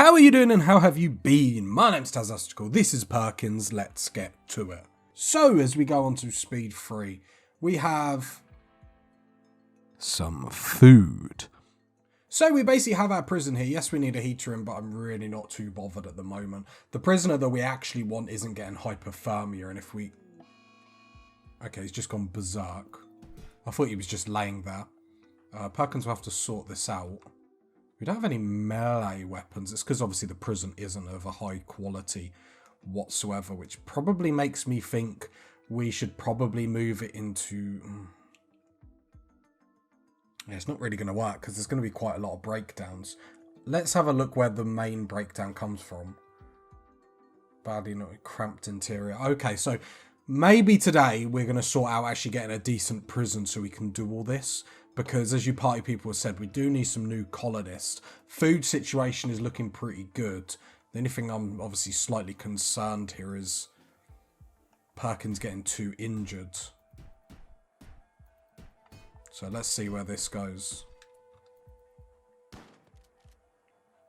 How are you doing and how have you been? My name's Tazastical, this is Perkins, let's get to it. So, as we go on to speed 3, we have some food. So we basically have our prison here. Yes, we need a heater in, but I'm really not too bothered at the moment. The prisoner that we actually want isn't getting hypothermia, and if we... Okay, he's just gone berserk. I thought he was just laying there. Perkins will have to sort this out. We don't have any melee weapons. It's because obviously the prison isn't of a high quality whatsoever, which probably makes me think we should probably move it into... Yeah, it's not really going to work because there's going to be quite a lot of breakdowns. Let's have a look where the main breakdown comes from. Badly not cramped interior. Okay, so maybe today we're going to sort out actually getting a decent prison so we can do all this. Because as you party people have said, we do need some new colonists. Food situation is looking pretty good. The only thing I'm obviously slightly concerned here is Perkins getting too injured. So let's see where this goes.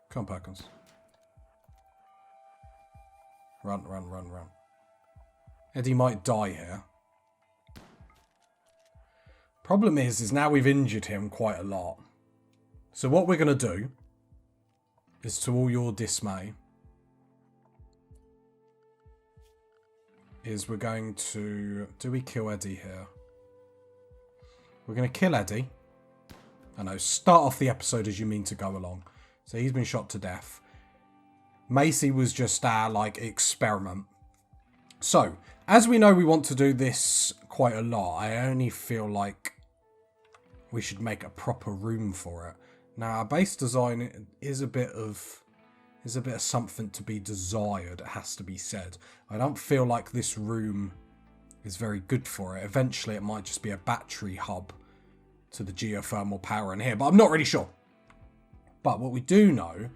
Come on, Perkins. Run, run, run, run. Eddie might die here. Problem is now we've injured him quite a lot. So what we're going to do is, to all your dismay, is we're going to... Do we kill Eddie here? We're going to kill Eddie. I know, start off the episode as you mean to go along. So he's been shot to death. Macy was just our, experiment. So, as we know we want to do this quite a lot, I only feel like we should make a proper room for it. Now, our base design is a bit of something to be desired, it has to be said. I don't feel like this room is very good for it. Eventually, it might just be a battery hub to the geothermal power in here, but I'm not really sure. But what we do know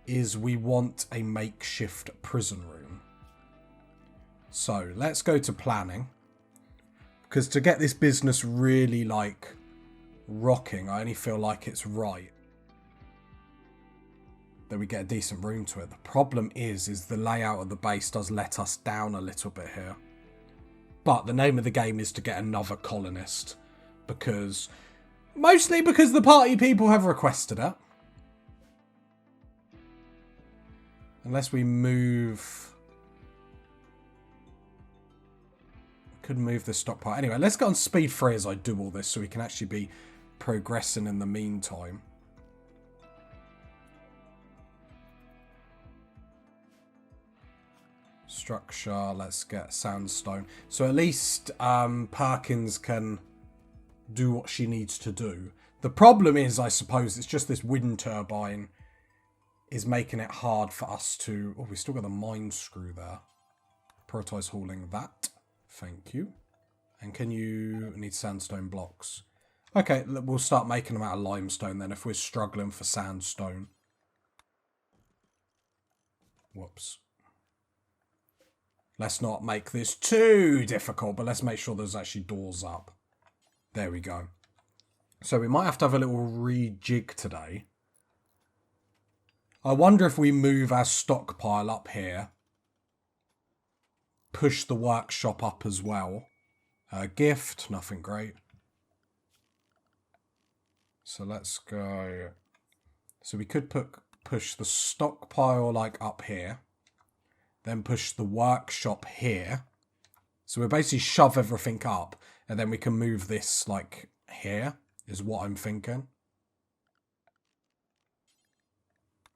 is we want a makeshift prison room. So, let's go to planning. Because to get this business really, rocking, I only feel like it's right that we get a decent room to it. The problem is the layout of the base does let us down a little bit here. But the name of the game is to get another colonist. Mostly because the party people have requested it. Unless we move... Could move the stockpile. Anyway, let's get on speed 3 as I do all this so we can actually be progressing in the meantime. Structure, let's get sandstone. So at least Perkins can do what she needs to do. The problem is, I suppose, it's just this wind turbine is making it hard for us to... Oh, we've still got the mine screw there. Prioritize hauling that. Thank you. And can you... need sandstone blocks. Okay, we'll start making them out of limestone then if we're struggling for sandstone. Whoops. Let's not make this too difficult, but let's make sure there's actually doors up. There we go. So we might have to have a little rejig today. I wonder if we move our stockpile up here. Push the workshop up as well. Gift, nothing great. So let's go. So we could push the stockpile up here. Then push the workshop here. So we basically shove everything up. And then we can move this here. Is what I'm thinking.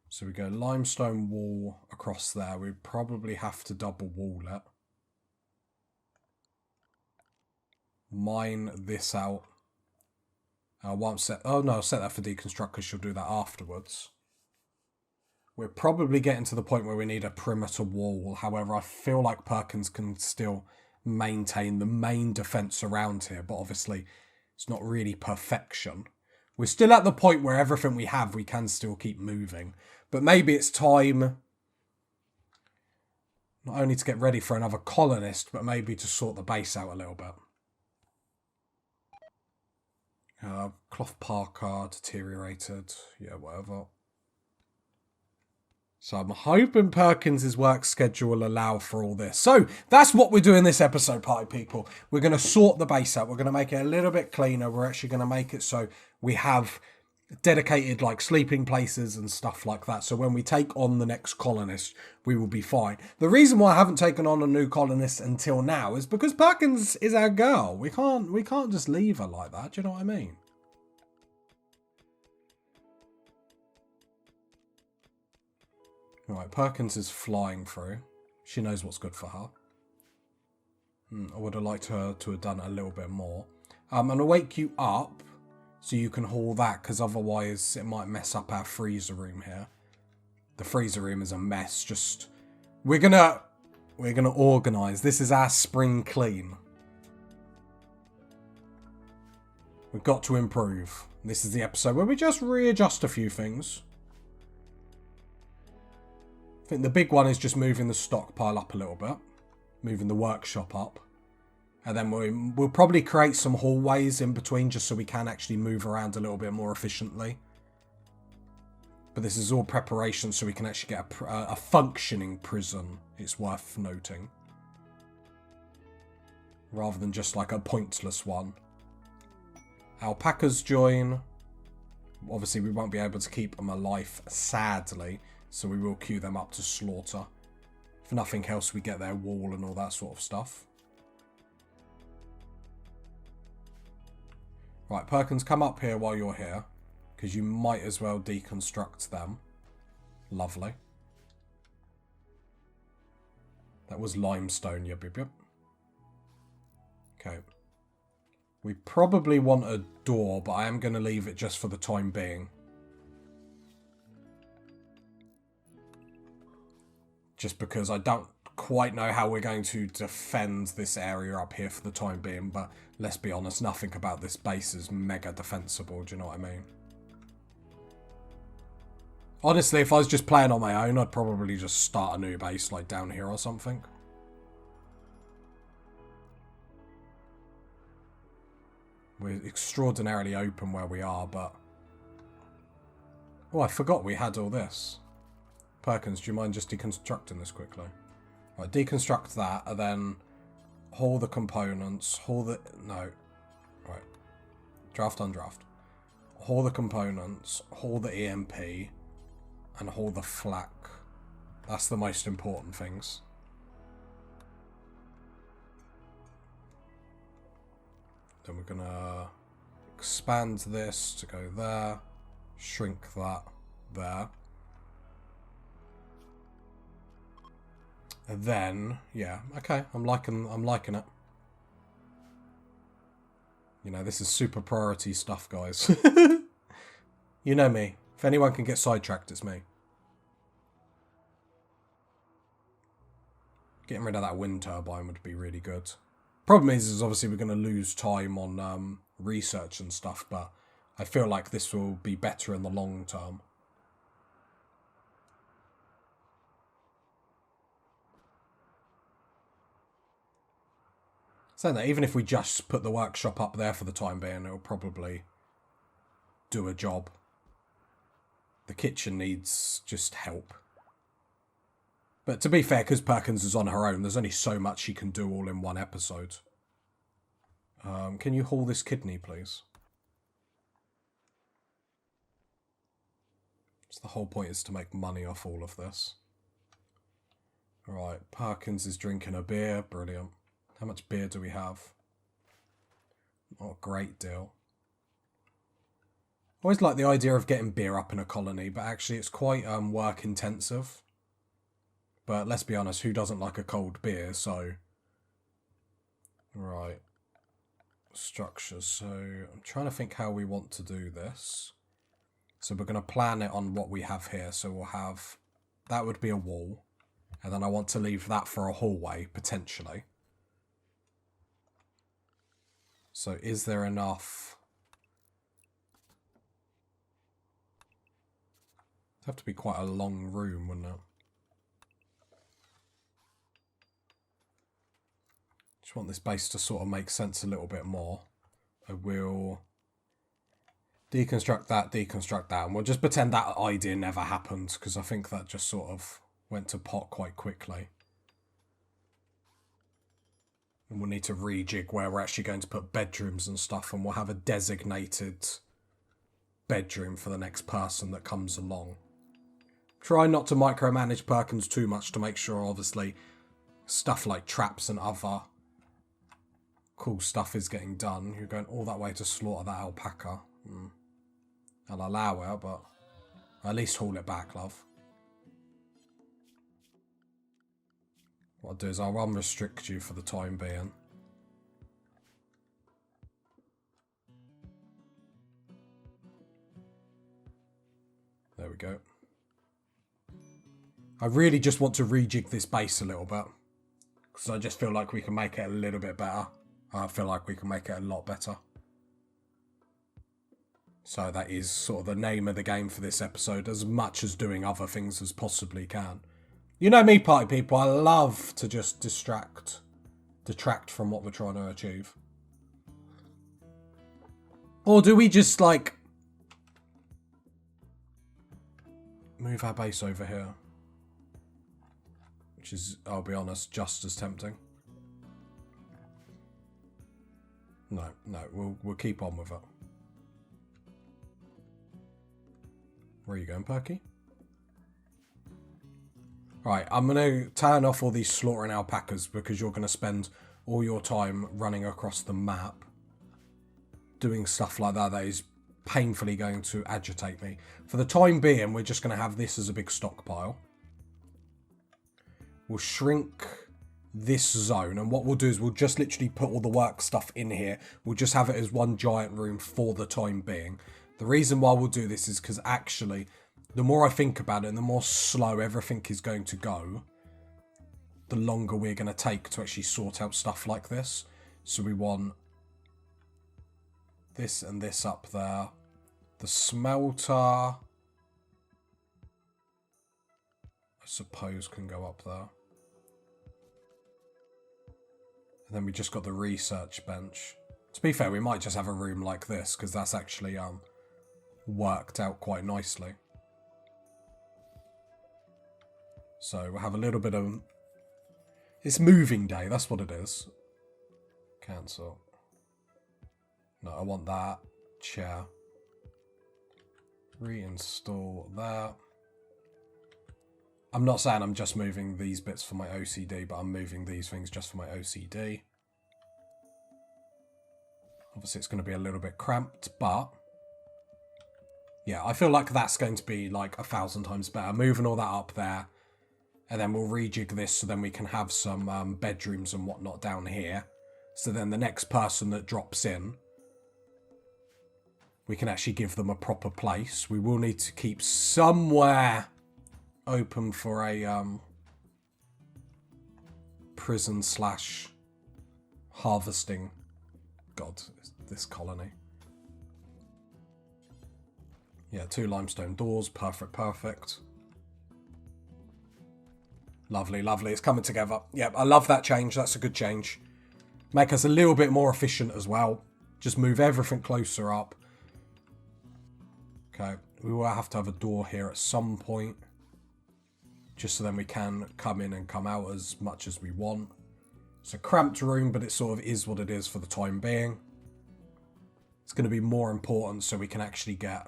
So we go limestone wall across there. We probably have to double wall it. Mine this out. I won't set... Oh no, I'll set that for deconstruct because she'll do that afterwards. We're probably getting to the point where we need a perimeter wall. However, I feel like Perkins can still maintain the main defense around here. But obviously, it's not really perfection. We're still at the point where everything we have, we can still keep moving. But maybe it's time not only to get ready for another colonist, but maybe to sort the base out a little bit. Cloth parka, deteriorated. Yeah, whatever. So I'm hoping Perkins' work schedule will allow for all this. So that's what we're doing this episode, party people. We're going to sort the base out. We're going to make it a little bit cleaner. We're actually going to make it so we have dedicated like sleeping places and stuff like that. So when we take on the next colonist, we will be fine. The reason why I haven't taken on a new colonist until now is because Perkins is our girl. We can't just leave her like that. Do you know what I mean? Right, Perkins is flying through. She knows what's good for her. I would have liked her to have done a little bit more. I'm going to wake you up so you can haul that, because otherwise it might mess up our freezer room here. The freezer room is a mess. Just we're gonna organise. This is our spring clean. We've got to improve. This is the episode where we just readjust a few things. I think the big one is just moving the stockpile up a little bit. Moving the workshop up. And then we'll probably create some hallways in between just so we can actually move around a little bit more efficiently. But this is all preparation so we can actually get a functioning prison, it's worth noting. Rather than just like a pointless one. Alpacas join. Obviously we won't be able to keep them alive, sadly. So we will queue them up to slaughter. If nothing else, we get their wool and all that sort of stuff. Right, Perkins, come up here while you're here. Because you might as well deconstruct them. Lovely. That was limestone, yep. Okay. We probably want a door, but I am going to leave it just for the time being. Just because I don't quite know how we're going to defend this area up here for the time being, but let's be honest, nothing about this base is mega defensible, do you know what I mean? Honestly, if I was just playing on my own, I'd probably just start a new base, like down here or something. We're extraordinarily open where we are, but... Oh, I forgot we had all this. Perkins, do you mind just deconstructing this quickly? Right, deconstruct that, and then haul the components, haul the... No. Right. Draft, undraft. Haul the components, haul the EMP, and haul the flak. That's the most important things. Then we're going to expand this to go there, shrink that there. And then, yeah, okay, I'm liking it. You know, this is super priority stuff, guys. You know me. If anyone can get sidetracked, it's me. Getting rid of that wind turbine would be really good. Problem is obviously we're going to lose time on research and stuff, but I feel like this will be better in the long term. Saying that, even if we just put the workshop up there for the time being, it'll probably do a job. The kitchen needs just help. But to be fair, because Perkins is on her own, there's only so much she can do all in one episode. Can you haul this kidney, please? So the whole point is to make money off all of this. Right, Perkins is drinking a beer. Brilliant. How much beer do we have? Not a great deal. Always like the idea of getting beer up in a colony, but actually it's quite work intensive. But let's be honest, who doesn't like a cold beer? So, right. Structures. So I'm trying to think how we want to do this. So we're going to plan it on what we have here. So we'll have, that would be a wall. And then I want to leave that for a hallway, potentially. So is there enough? It'd have to be quite a long room, wouldn't it? Just want this base to sort of make sense a little bit more. I will Deconstruct that, and we'll just pretend that idea never happened, because I think that just sort of went to pot quite quickly. And we'll need to rejig where we're actually going to put bedrooms and stuff, and we'll have a designated bedroom for the next person that comes along. Try not to micromanage Perkins too much to make sure, obviously, stuff like traps and other cool stuff is getting done. You're going all that way to slaughter that alpaca. I'll allow it, but at least haul it back, love. What I'll do is I'll unrestrict you for the time being. There we go. I really just want to rejig this base a little bit, because I just feel like we can make it a little bit better. I feel like we can make it a lot better. So that is sort of the name of the game for this episode, as much as doing other things as possibly can. You know me, party people, I love to just detract from what we're trying to achieve. Or do we just, like, move our base over here? Which is, I'll be honest, just as tempting. No, we'll keep on with it. Where are you going, Perky? Right, I'm going to turn off all these slaughtering alpacas, because you're going to spend all your time running across the map doing stuff like that is painfully going to agitate me. For the time being, we're just going to have this as a big stockpile. We'll shrink this zone, and what we'll do is we'll just literally put all the work stuff in here. We'll just have it as one giant room for the time being. The reason why we'll do this is because actually, the more I think about it and the more slow everything is going to go, the longer we're going to take to actually sort out stuff like this. So we want this and this up there. The smelter, I suppose, can go up there. And then we just got the research bench. To be fair, we might just have a room like this, because that's actually worked out quite nicely. So we'll have a little bit of... It's moving day, that's what it is. Cancel. No, I want that. Chair. Reinstall that. I'm not saying I'm just moving these bits for my OCD, but I'm moving these things just for my OCD. Obviously, it's going to be a little bit cramped, but... yeah, I feel like that's going to be like 1,000 times better. Moving all that up there. And then we'll rejig this so then we can have some bedrooms and whatnot down here. So then the next person that drops in, we can actually give them a proper place. We will need to keep somewhere open for a prison / harvesting. God, this colony. Yeah, 2 limestone doors. Perfect. Lovely. It's coming together. Yep, I love that change. That's a good change. Make us a little bit more efficient as well. Just move everything closer up. Okay, we will have to have a door here at some point. Just so then we can come in and come out as much as we want. It's a cramped room, but it sort of is what it is for the time being. It's going to be more important so we can actually get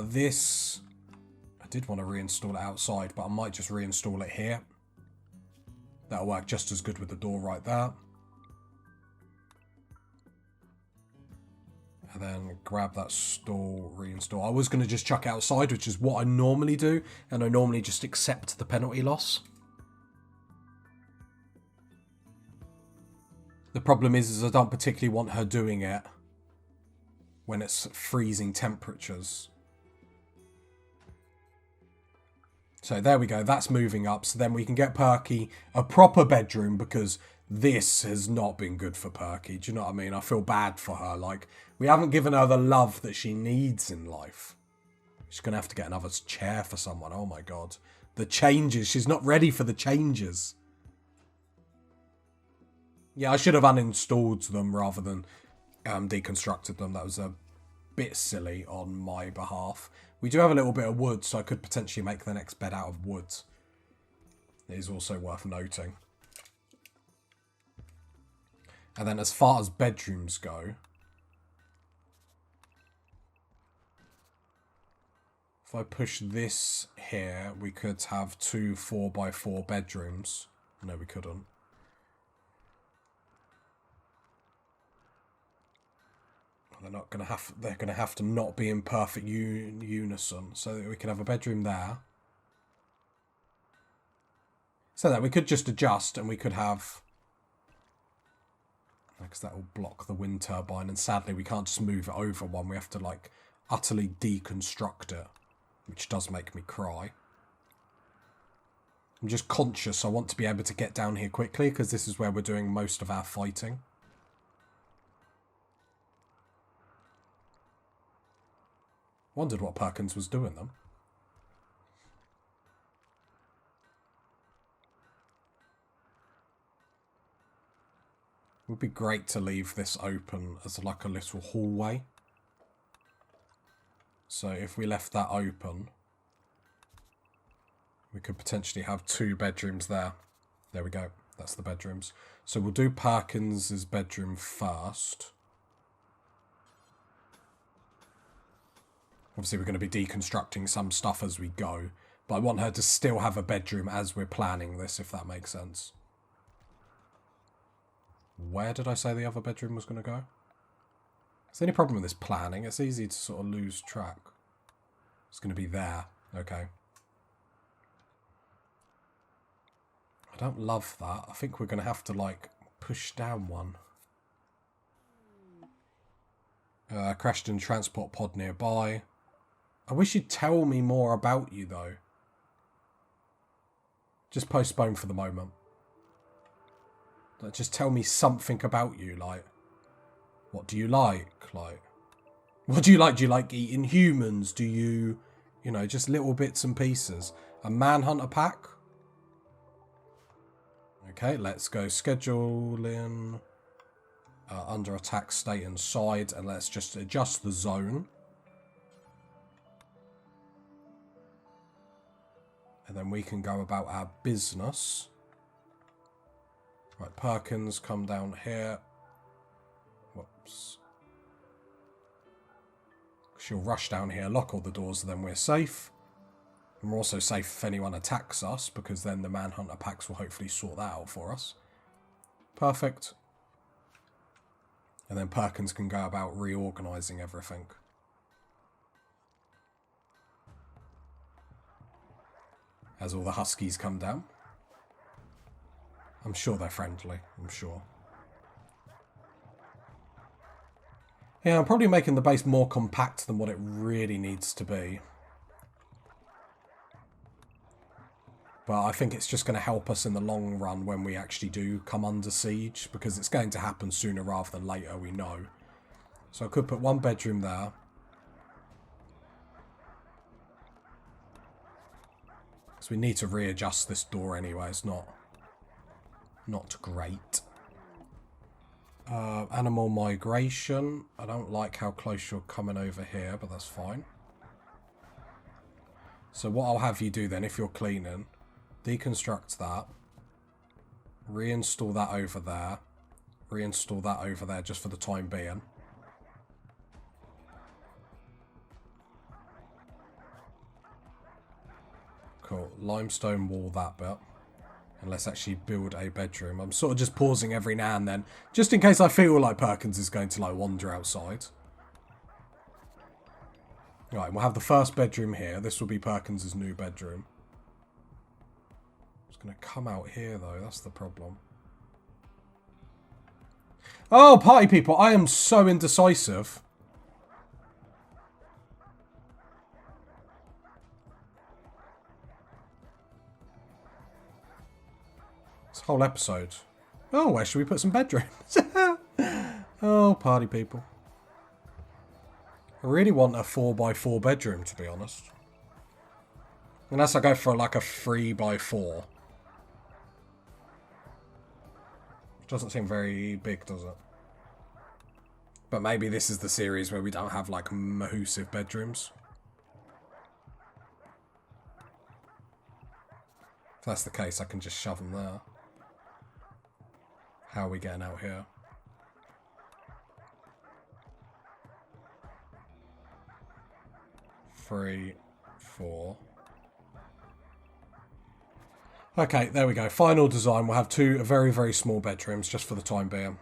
this. I did want to reinstall it outside, but I might just reinstall it here. That'll work just as good with the door right there. And then grab that stall, reinstall. I was going to just chuck it outside, which is what I normally do. And I normally just accept the penalty loss. The problem is I don't particularly want her doing it when it's freezing temperatures. So there we go, that's moving up. So then we can get Perky a proper bedroom, because this has not been good for Perky. Do you know what I mean? I feel bad for her. Like, we haven't given her the love that she needs in life. She's going to have to get another chair for someone. Oh my God. The changes. She's not ready for the changes. Yeah, I should have uninstalled them rather than deconstructed them. That was a bit silly on my behalf. We do have a little bit of wood, so I could potentially make the next bed out of wood. It is also worth noting. And then as far as bedrooms go, if I push this here, we could have 2 4x4 bedrooms. No, we couldn't. They're gonna have to not be in perfect unison, so that we can have a bedroom there. So that we could just adjust, and we could have, because that will block the wind turbine, and sadly we can't just move it over one. We have to like utterly deconstruct it, which does make me cry. I'm just conscious I want to be able to get down here quickly, because this is where we're doing most of our fighting. Wondered what Perkins was doing then. It would be great to leave this open as like a little hallway. So if we left that open, we could potentially have 2 bedrooms there. There we go. That's the bedrooms. So we'll do Perkins's bedroom first. Obviously, we're going to be deconstructing some stuff as we go. But I want her to still have a bedroom as we're planning this, if that makes sense. Where did I say the other bedroom was going to go? Is there any problem with this planning? It's easy to sort of lose track. It's going to be there. Okay. I don't love that. I think we're going to have to, like, push down one. Crashed in transport pod nearby. I wish you'd tell me more about you, though. Just postpone for the moment. Like, just tell me something about you, like, what do you like? Like, what do you like? Do you like eating humans? Do you, you know, just little bits and pieces. A manhunter pack? Okay, let's go scheduling. Under attack state and side, and let's just adjust the zone. And then we can go about our business. Right, Perkins, come down here. Whoops. She'll rush down here, lock all the doors, and then we're safe. And we're also safe if anyone attacks us, because then the manhunter packs will hopefully sort that out for us. Perfect. And then Perkins can go about reorganising everything. As all the huskies come down. I'm sure they're friendly, I'm sure. Yeah, I'm probably making the base more compact than what it really needs to be. But I think it's just going to help us in the long run when we actually do come under siege, because it's going to happen sooner rather than later, we know. So I could put 1 bedroom there. So we need to readjust this door anyway, it's not great. Animal migration. I don't like how close you're coming over here, but that's fine. So what I'll have you do then, if you're cleaning, deconstruct that, reinstall that over there, reinstall that over there just for the time being. Cool. Limestone wall that bit. And let's actually build a bedroom. I'm sort of just pausing every now and then, just in case I feel like Perkins is going to like wander outside. Right, we'll have the first bedroom here. This will be Perkins's new bedroom. It's going to come out here though, that's the problem. Oh, party people, I am so indecisive. This whole episode. Oh, where should we put some bedrooms? Oh, party people. I really want a 4x4 bedroom, to be honest. Unless I go for like a 3x4. Doesn't seem very big, does it? But maybe this is the series where we don't have, like, massive bedrooms. If that's the case, I can just shove them there. How are we getting out here? Three, four. Okay, there we go. Final design. We'll have two very, very small bedrooms just for the time being.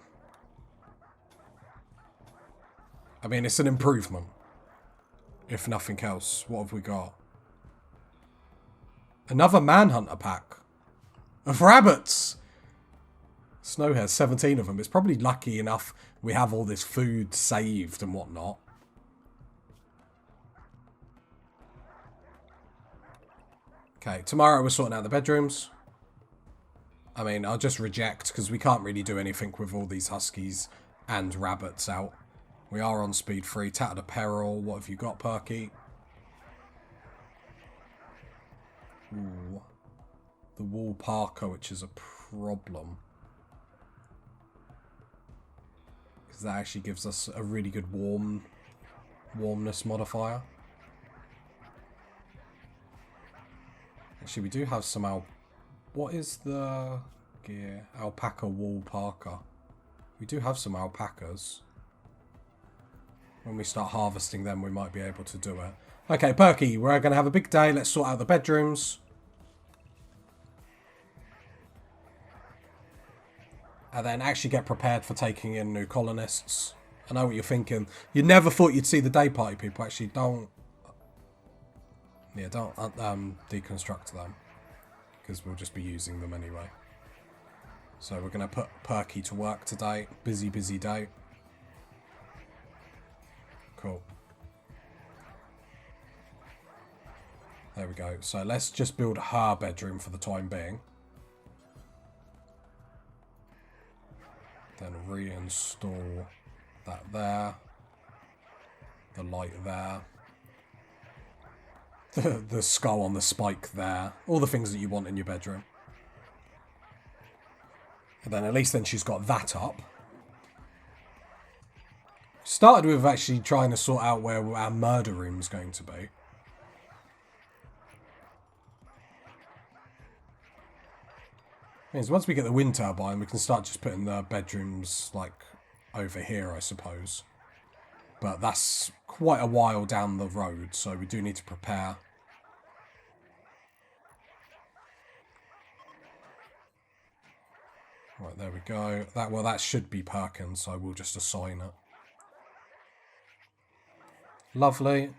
I mean, it's an improvement. If nothing else. What have we got? Another manhunter pack of rabbits. Snow has 17 of them. It's probably lucky enough we have all this food saved and whatnot. Okay, tomorrow we're sorting out the bedrooms. I mean, I'll just reject because we can't really do anything with all these huskies and rabbits out. We are on speed 3. Tattered apparel. What have you got, Perky? Ooh. The wool parka, which is a problem. Because that actually gives us a really good warmness modifier. Actually, we do have some what is the gear? Alpaca wool parka. We do have some alpacas. When we start harvesting them, we might be able to do it. Okay, Perky, we're going to have a big day. Let's sort out the bedrooms. And then actually get prepared for taking in new colonists. I know what you're thinking. You never thought you'd see the day party people. Actually, don't... Yeah, don't deconstruct them. Because we'll just be using them anyway. So we're going to put Perky to work today. Busy, busy day. Cool. There we go. So let's just build her bedroom for the time being. Then reinstall that there. The light there. The skull on the spike there. All the things that you want in your bedroom. And then at least then she's got that up. Started with actually trying to sort out where our murder room is going to be. Means once we get the wind turbine, we can start just putting the bedrooms like over here, I suppose. But that's quite a while down the road, so we do need to prepare. Right, there we go. That should be Perkins, so we'll just assign it. Lovely.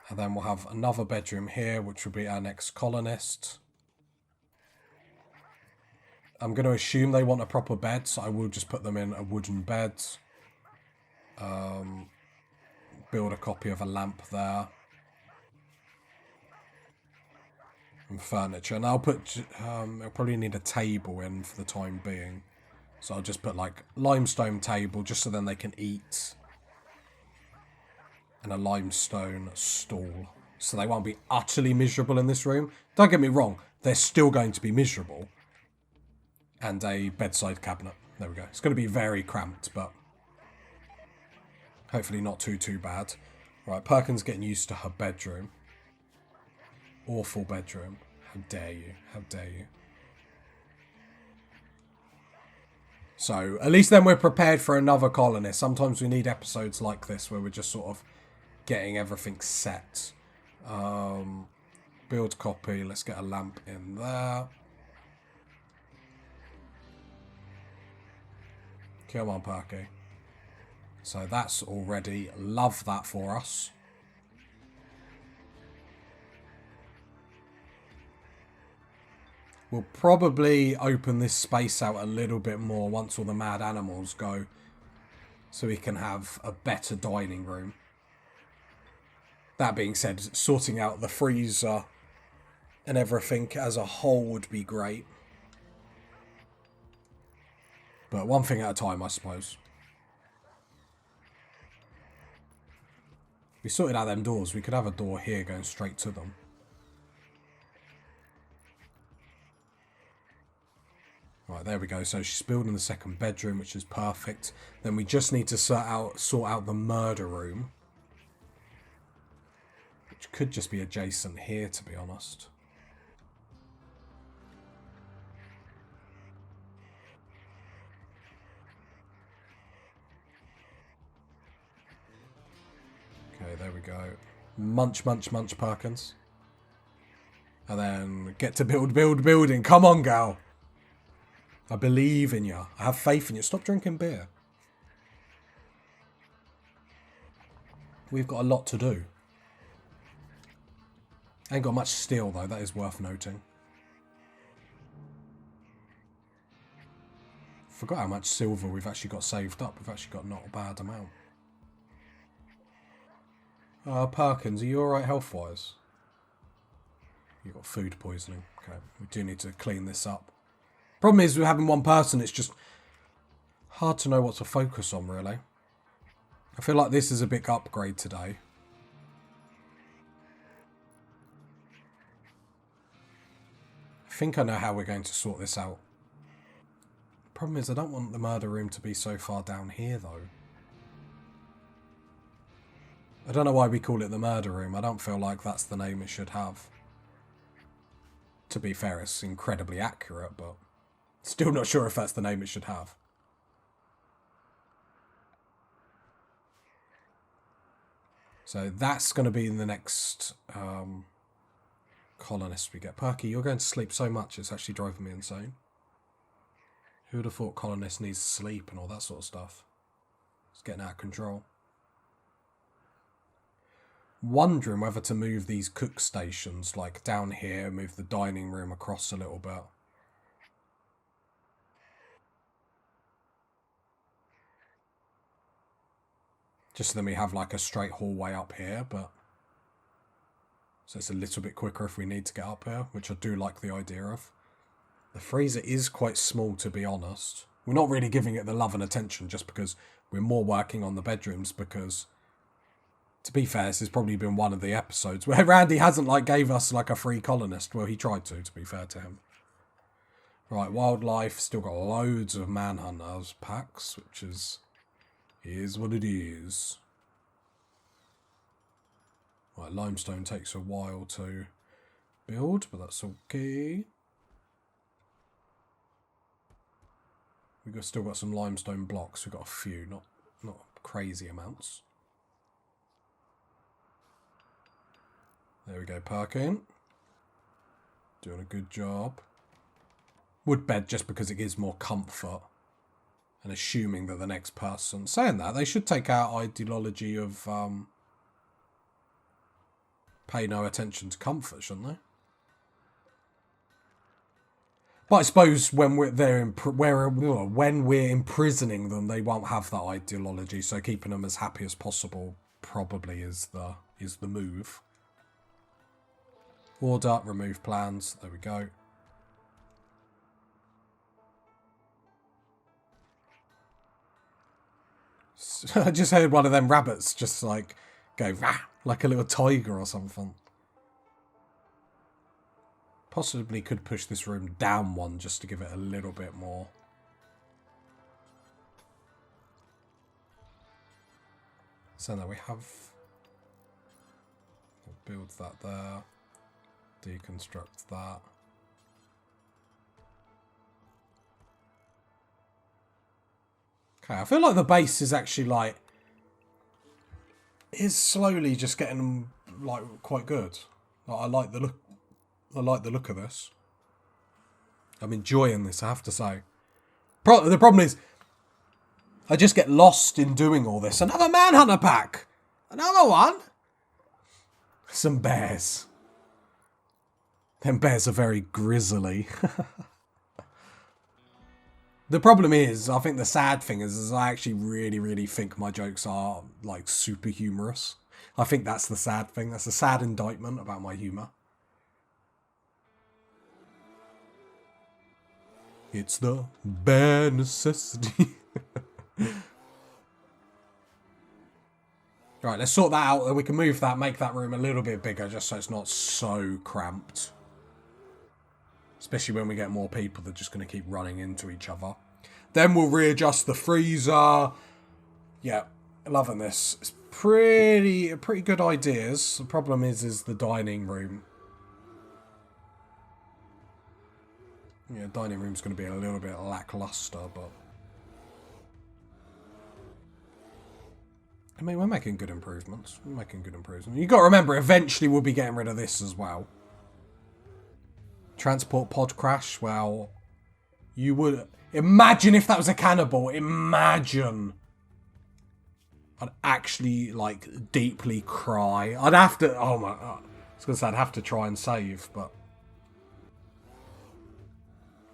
And then we'll have another bedroom here, which will be our next colonist. I'm going to assume they want a proper bed, so I will just put them in a wooden bed. Build a copy of a lamp there. And furniture. And I'll put... I'll probably need a table in for the time being. So I'll just put, like, limestone table, just so then they can eat. And a limestone stool. So they won't be utterly miserable in this room. Don't get me wrong. They're still going to be miserable. And a bedside cabinet. There we go. It's going to be very cramped, but hopefully not too bad. Right, Perkins getting used to her bedroom. Awful bedroom. How dare you? How dare you? So, at least then we're prepared for another colonist. Sometimes we need episodes like this where we're just sort of getting everything set. Build copy. Let's get a lamp in there. Come on, Perky. So that's already... Love that for us. We'll probably open this space out a little bit more once all the mad animals go. So we can have a better dining room. That being said, sorting out the freezer and everything as a whole would be great. But one thing at a time, I suppose. We sorted out them doors. We could have a door here going straight to them. Right, there we go. So she's building the second bedroom, which is perfect. Then we just need to sort out the murder room. Which could just be adjacent here, to be honest. Okay, there we go. Munch, munch, munch, Perkins. And then get to building. Come on, gal. I believe in you. I have faith in you. Stop drinking beer. We've got a lot to do. Ain't got much steel, though. That is worth noting. Forgot how much silver we've actually got saved up. We've actually got not a bad amount. Perkins, are you alright health-wise? You've got food poisoning. Okay, we do need to clean this up. Problem is, with having one person, it's just hard to know what to focus on, really. I feel like this is a big upgrade today. I think I know how we're going to sort this out. Problem is, I don't want the murder room to be so far down here, though. I don't know why we call it the murder room. I don't feel like that's the name it should have. To be fair, it's incredibly accurate, but still not sure if that's the name it should have. So that's going to be in the next colonist we get. Perky, you're going to sleep so much, it's actually driving me insane. Who would have thought colonist needs sleep and all that sort of stuff? It's getting out of control. Wondering whether to move these cook stations, like down here, move the dining room across a little bit. Just so then we have like a straight hallway up here, but so it's a little bit quicker if we need to get up here, which I do like the idea of. The freezer is quite small, to be honest. We're not really giving it the love and attention just because we're more working on the bedrooms, because to be fair, this has probably been one of the episodes where Randy hasn't like gave us like a free colonist. Well, he tried to be fair to him. Right, wildlife, still got loads of manhunters packs, which is what it is. Right, limestone takes a while to build, but that's okay. We've still got some limestone blocks. We've got a few, not crazy amounts. There we go, Perkin. Doing a good job. Wood bed just because it gives more comfort. And assuming that the next person... Saying that, they should take our ideology of pay no attention to comfort, shouldn't they? But I suppose when when we're imprisoning them, they won't have that ideology. So keeping them as happy as possible probably is the move. Order, remove plans. There we go. I just heard one of them rabbits just like go rah, like a little tiger or something. Possibly could push this room down one just to give it a little bit more. So now we have... We'll build that there. Deconstruct that. Okay, I feel like the base is actually like... is slowly just getting like quite good. Like, I like the look of this. I'm enjoying this, I have to say. The problem is, I just get lost in doing all this. Another manhunter pack! Another one! Some bears. Them bears are very grisly. The problem is, I think the sad thing is I actually really think my jokes are like super humorous. I think that's the sad thing. That's a sad indictment about my humour. It's the bare necessity. Right, let's sort that out. We can move that, make that room a little bit bigger just so it's not so cramped. Especially when we get more people, they're just going to keep running into each other. Then we'll readjust the freezer. Yeah, loving this. It's pretty good ideas. The problem is the dining room. Yeah, dining room's going to be a little bit lackluster, but... I mean, we're making good improvements. You've got to remember, eventually we'll be getting rid of this as well. Transport pod crash, well... You would... Imagine if that was a cannibal. Imagine. I'd actually, like, deeply cry. I'd have to... Oh, my... I was going to say I'd have to try and save, but...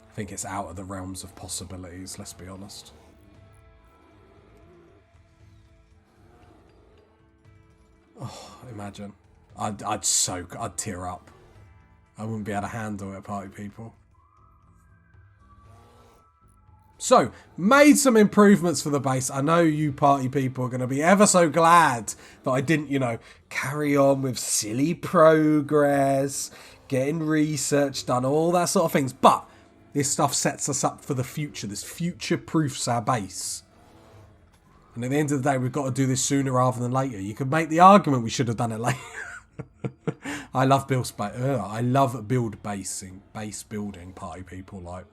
I think it's out of the realms of possibilities, let's be honest. Oh, imagine. I'd tear up. I wouldn't be able to handle it, party people. So, made some improvements for the base. I know you party people are going to be ever so glad that I didn't, you know, carry on with silly progress, getting research done, all that sort of things. But this stuff sets us up for the future. This future-proofs our base. And at the end of the day, we've got to do this sooner rather than later. You could make the argument we should have done it later. I love base building, party people, like.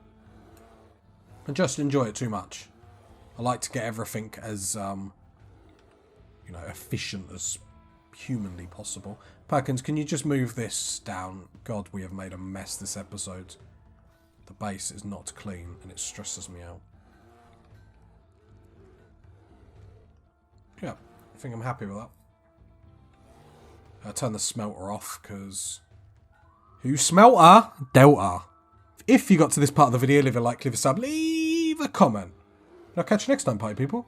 I just enjoy it too much. I like to get everything as, you know, efficient as humanly possible. Perkins, can you just move this down? God, we have made a mess this episode. The base is not clean and it stresses me out. Yeah, I think I'm happy with that. I'll turn the smelter off because... Who smelter? Delta. If you got to this part of the video, leave a like, leave a sub, leave a comment. And I'll catch you next time, party people.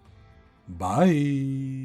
Bye.